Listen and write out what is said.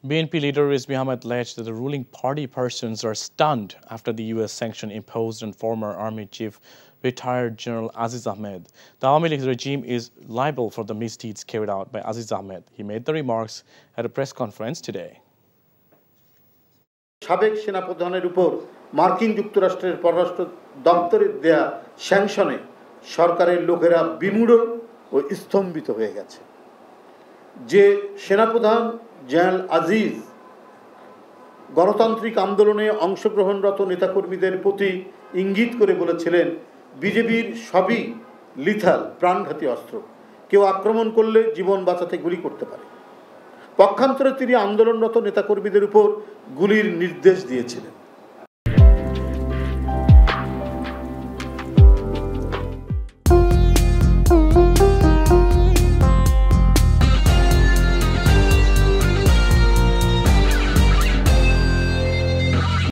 BNP leader Rizvi Ahmed alleged that the ruling party persons are stunned after the U.S. sanction imposed on former Army Chief retired General Aziz Ahmed. The Awami League regime is liable for the misdeeds carried out by Aziz Ahmed. He made the remarks at a press conference today. সাবেক সেনাপ্রধানের উপর মার্কিন যুক্তরাষ্ট্রের পররাষ্ট্র দপ্তরের দেয়া স্যাংশনে সরকারের লোকেরা বিমূঢ় ও স্তম্ভিত হয়ে গেছে। যে সেনাপ্রধান জেনারেল আজিজ গণতান্ত্রিক আন্দোলনে অংশগ্রহণরত নেতাকর্মীদের প্রতি ইঙ্গিত করে বলেছিলেন বিজেপির সবই লিথাল প্রাণঘাতী অস্ত্র, কেউ আক্রমণ করলে জীবন বাঁচাতে গুলি করতে পারে। পক্ষান্তরে তিনি আন্দোলনরত নেতাকর্মীদের উপর গুলির নির্দেশ দিয়েছিলেন।